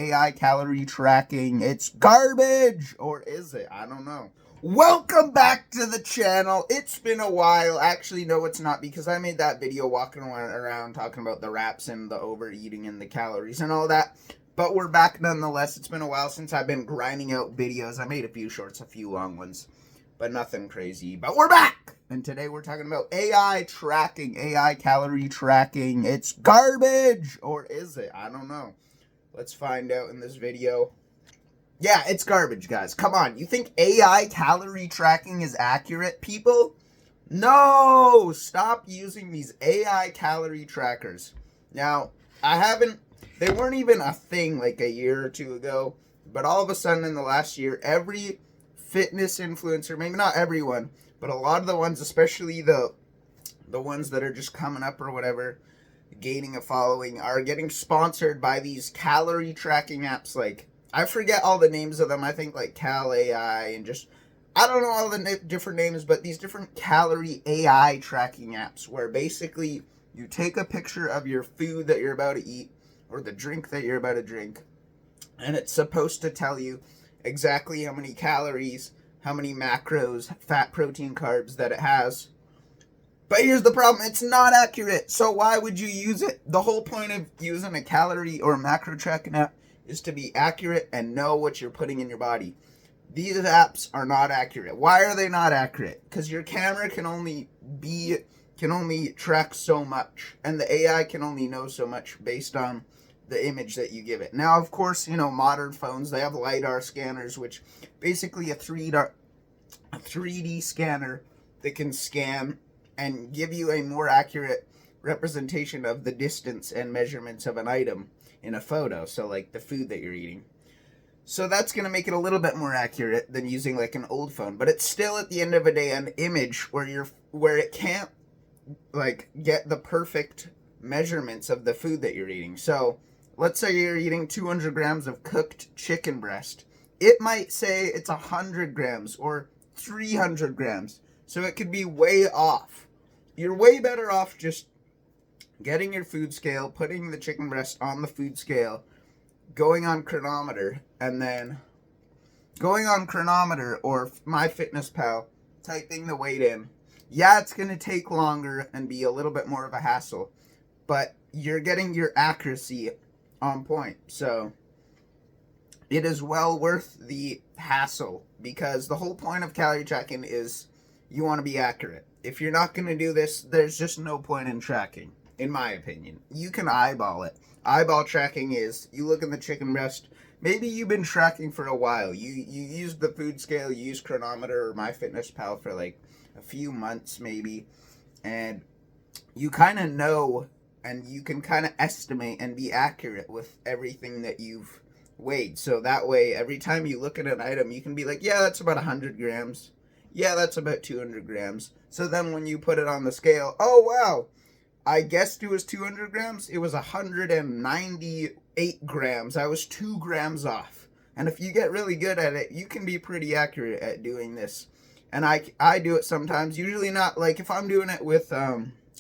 AI calorie tracking. It's garbage! Or is it? I don't know. Welcome back to the channel. It's been a while. Actually, no, it's not, because I made that video walking around talking about the wraps and the overeating and the calories and all that. But we're back nonetheless. It's been a while since I've been grinding out videos. I made a few shorts, a few long ones, but nothing crazy. But we're back! And today we're talking about AI tracking, AI calorie tracking. It's garbage! Or is it? I don't know. Let's find out in this video. Yeah, it's garbage, guys. Come on. You think AI calorie tracking is accurate, people? No! Stop using these AI calorie trackers. Now, they weren't even a thing like a year or two ago, but all of a sudden in the last year, every fitness influencer, maybe not everyone, but a lot of the ones, especially the ones that are just coming up or whatever, gaining a following, are getting sponsored by these calorie tracking apps. Like, I forget all the names of them. I think like Cal AI and just, I don't know all the different names, but these different calorie AI tracking apps where basically you take a picture of your food that you're about to eat or the drink that you're about to drink, and it's supposed to tell you exactly how many calories, how many macros, fat, protein, carbs that it has. But here's the problem, it's not accurate. So why would you use it? The whole point of using a calorie or macro tracking app is to be accurate and know what you're putting in your body. These apps are not accurate. Why are they not accurate? Because your camera can only track so much, and the AI can only know so much based on the image that you give it. Now, of course, you know, modern phones, they have LiDAR scanners, which basically a 3D scanner that can scan and give you a more accurate representation of the distance and measurements of an item in a photo. So like the food that you're eating. So that's going to make it a little bit more accurate than using like an old phone. But it's still at the end of the day an image where it can't like get the perfect measurements of the food that you're eating. So let's say you're eating 200 grams of cooked chicken breast. It might say it's 100 grams or 300 grams. So it could be way off. You're way better off just getting your food scale, putting the chicken breast on the food scale, going on Chronometer, and then going on Chronometer or MyFitnessPal, typing the weight in. Yeah, it's going to take longer and be a little bit more of a hassle, but you're getting your accuracy on point. So it is well worth the hassle, because the whole point of calorie tracking is you want to be accurate. If you're not going to do this, there's just no point in tracking, in my opinion. You can eyeball it. Eyeball tracking is, you look in the chicken breast, maybe you've been tracking for a while. You use the food scale, you use Chronometer or MyFitnessPal for like a few months maybe, and you kind of know, and you can kind of estimate and be accurate with everything that you've weighed. So that way, every time you look at an item, you can be like, yeah, that's about 100 grams. Yeah, that's about 200 grams. So then when you put it on the scale, oh wow, I guessed it was 200 grams. It was 198 grams. I was 2 grams off. And if you get really good at it, you can be pretty accurate at doing this. And I do it sometimes. Usually not, like if I'm doing it with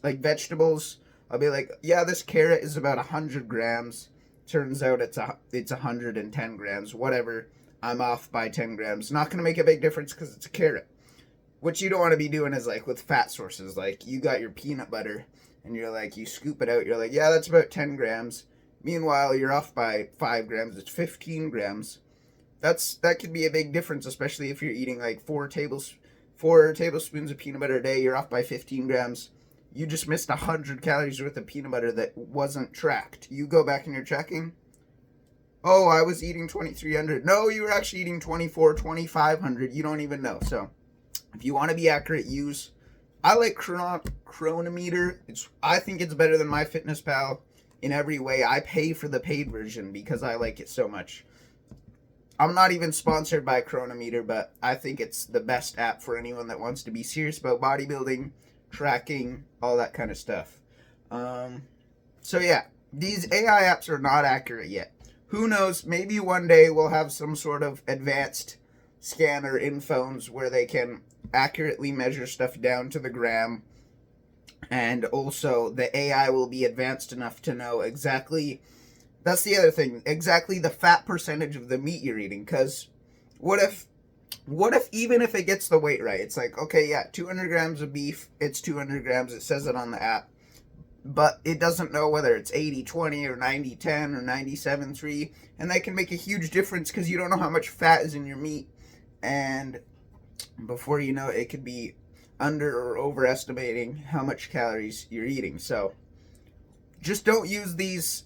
like vegetables, I'll be like, yeah, this carrot is about 100 grams. Turns out it's 110 grams. Whatever. I'm off by 10 grams. Not going to make a big difference because it's a carrot. What you don't want to be doing is like with fat sources. Like you got your peanut butter and you're like, you scoop it out. You're like, yeah, that's about 10 grams. Meanwhile, you're off by 5 grams. It's 15 grams. That could be a big difference, especially if you're eating like 4 tablespoons of peanut butter a day. You're off by 15 grams. You just missed 100 calories worth of peanut butter that wasn't tracked. You go back and you're checking. Oh, I was eating 2,300. No, you were actually eating 2,500. You don't even know. So if you want to be accurate, I like Chronometer. I think it's better than MyFitnessPal in every way. I pay for the paid version because I like it so much. I'm not even sponsored by Chronometer, but I think it's the best app for anyone that wants to be serious about bodybuilding, tracking, all that kind of stuff. So yeah, these AI apps are not accurate yet. Who knows, maybe one day we'll have some sort of advanced scanner in phones where they can accurately measure stuff down to the gram, and also the AI will be advanced enough to know exactly That's the other thing. Exactly the fat percentage of the meat you're eating. Because what if even if it gets the weight right, it's like, okay, yeah, 200 grams of beef, it's 200 grams, it says it on the app, but it doesn't know whether it's 80-20 or 90-10 or 97-3, and that can make a huge difference because you don't know how much fat is in your meat, and before you know it, it could be under or overestimating how much calories you're eating. So just don't use these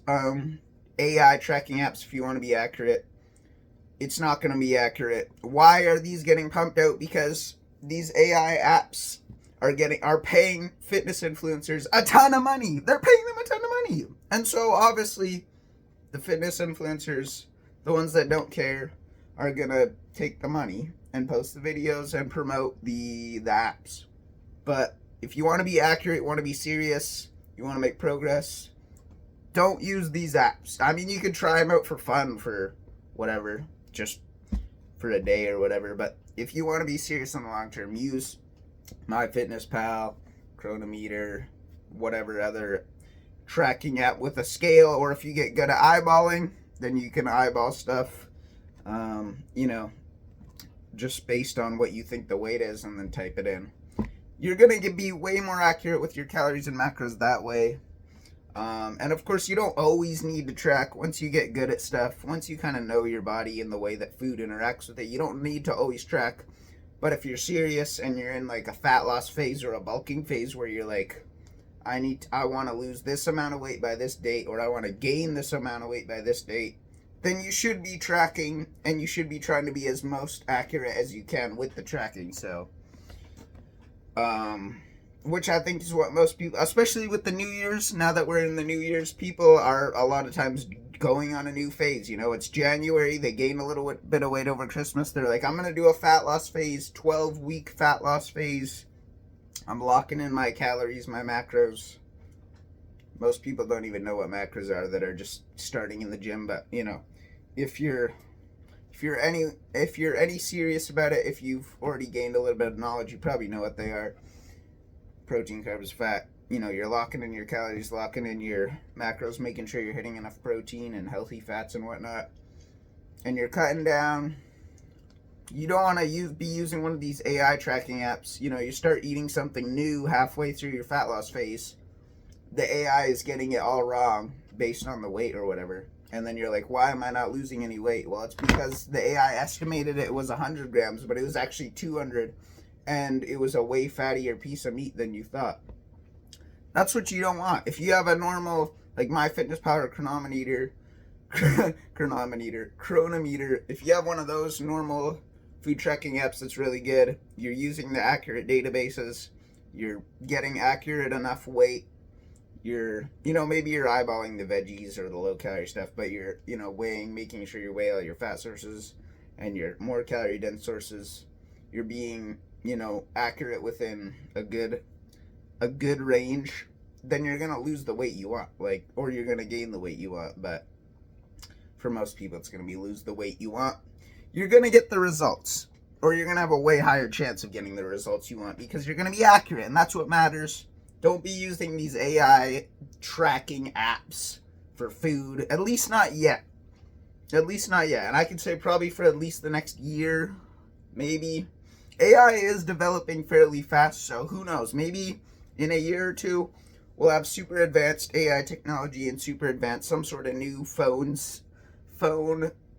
AI tracking apps if you want to be accurate. It's not going to be accurate. Why are these getting pumped out? Because these AI apps are paying fitness influencers a ton of money. They're paying them a ton of money. And so obviously the fitness influencers, the ones that don't care, are going to take the money and post the videos and promote the apps. But if you want to be accurate, want to be serious, you want to make progress, don't use these apps. I mean, you could try them out for fun, for whatever, just for a day or whatever. But if you want to be serious in the long term, use MyFitnessPal, Chronometer, whatever other tracking app with a scale. Or if you get good at eyeballing, then you can eyeball stuff, just based on what you think the weight is, and then type it in. You're going to be way more accurate with your calories and macros that way. And of course, you don't always need to track. Once you get good at stuff, once you kind of know your body and the way that food interacts with it, you don't need to always track. But if you're serious and you're in like a fat loss phase or a bulking phase where you're like, I want to lose this amount of weight by this date, or I want to gain this amount of weight by this date, then you should be tracking, and you should be trying to be as most accurate as you can with the tracking. So, which I think is what most people, especially with the New Year's, now that we're in the New Year's, people are a lot of times going on a new phase. It's January, they gain a little bit of weight over Christmas. They're like, I'm going to do a fat loss phase, 12-week fat loss phase. I'm locking in my calories, my macros. Most people don't even know what macros are that are just starting in the gym. But, if you're any serious about it, if you've already gained a little bit of knowledge, you probably know what they are. Protein, carbs, fat. You're locking in your calories, locking in your macros, making sure you're hitting enough protein and healthy fats and whatnot. And you're cutting down. You don't want to be using one of these AI tracking apps. You start eating something new halfway through your fat loss phase. The AI is getting it all wrong based on the weight or whatever. And then you're like, why am I not losing any weight? Well, it's because the AI estimated it was 100 grams, but it was actually 200. And it was a way fattier piece of meat than you thought. That's what you don't want. If you have a normal, like MyFitnessPal or Chronometer, if you have one of those normal food tracking apps that's really good, you're using the accurate databases, you're getting accurate enough weight, you're, maybe you're eyeballing the veggies or the low calorie stuff, but you're, weighing, making sure you weigh all your fat sources and your more calorie dense sources. You're being, accurate within a good range, then you're going to lose the weight you want, or you're going to gain the weight you want. But for most people, it's going to be lose the weight you want. You're going to get the results, or you're going to have a way higher chance of getting the results you want because you're going to be accurate, and that's what matters. Don't be using these AI tracking apps for food, at least not yet. And I can say probably for at least the next year, maybe. AI is developing fairly fast, so who knows? Maybe in a year or two, we'll have super advanced AI technology and super advanced, some sort of new phone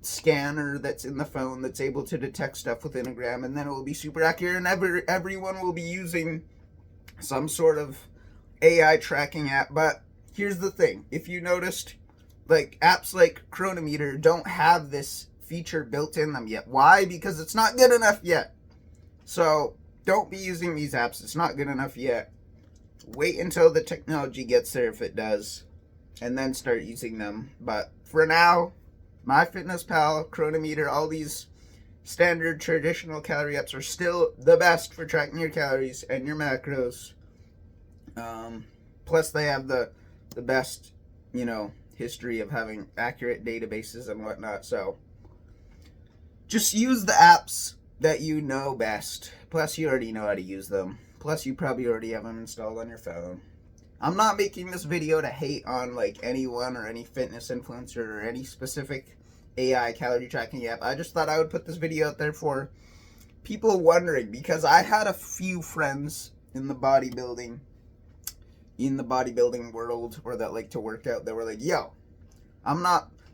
scanner that's in the phone that's able to detect stuff within a gram, and then it will be super accurate, and everyone will be using some sort of AI tracking app. But here's the thing. If you noticed, apps like Chronometer don't have this feature built in them yet. Why? Because it's not good enough yet. So don't be using these apps. It's not good enough yet. Wait until the technology gets there, if it does, and then start using them. But for now, MyFitnessPal, Chronometer, all these standard traditional calorie apps are still the best for tracking your calories and your macros. Plus they have the best, history of having accurate databases and whatnot. So just use the apps that you know best. Plus you already know how to use them. Plus you probably already have them installed on your phone. I'm not making this video to hate on like anyone or any fitness influencer or any specific AI calorie tracking app. I just thought I would put this video out there for people wondering, because I had a few friends in the bodybuilding world, or that like to work out, that were like, yo,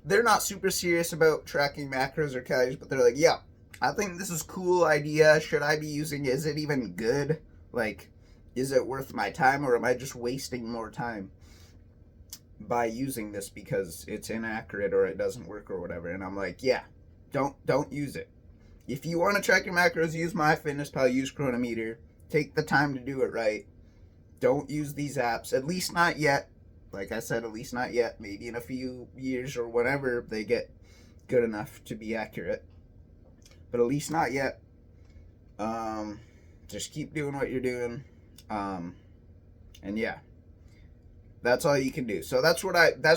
they're not super serious about tracking macros or calories, but they're like, yo, I think this is a cool idea. Should I be using it? Is it even good? Like, is it worth my time, or am I just wasting more time by using this because it's inaccurate or it doesn't work or whatever? And I'm like, yeah, don't use it. If you want to track your macros, use MyFitnessPal, use Chronometer. Take the time to do it right. Don't use these apps, at least not yet. Like I said, at least not yet. Maybe in a few years or whenever they get good enough to be accurate. But at least not yet. Just keep doing what you're doing. And yeah, that's all you can do. So that's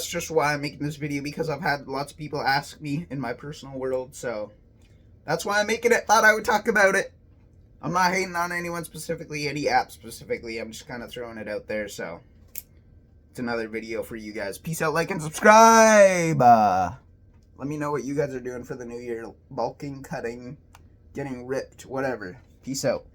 just why I'm making this video, because I've had lots of people ask me in my personal world. So that's why I'm making it. Thought I would talk about it. I'm not hating on anyone specifically, any app specifically. I'm just kind of throwing it out there. So it's another video for you guys. Peace out, like, and subscribe. Let me know what you guys are doing for the new year. Bulking, cutting, getting ripped, whatever. Peace out.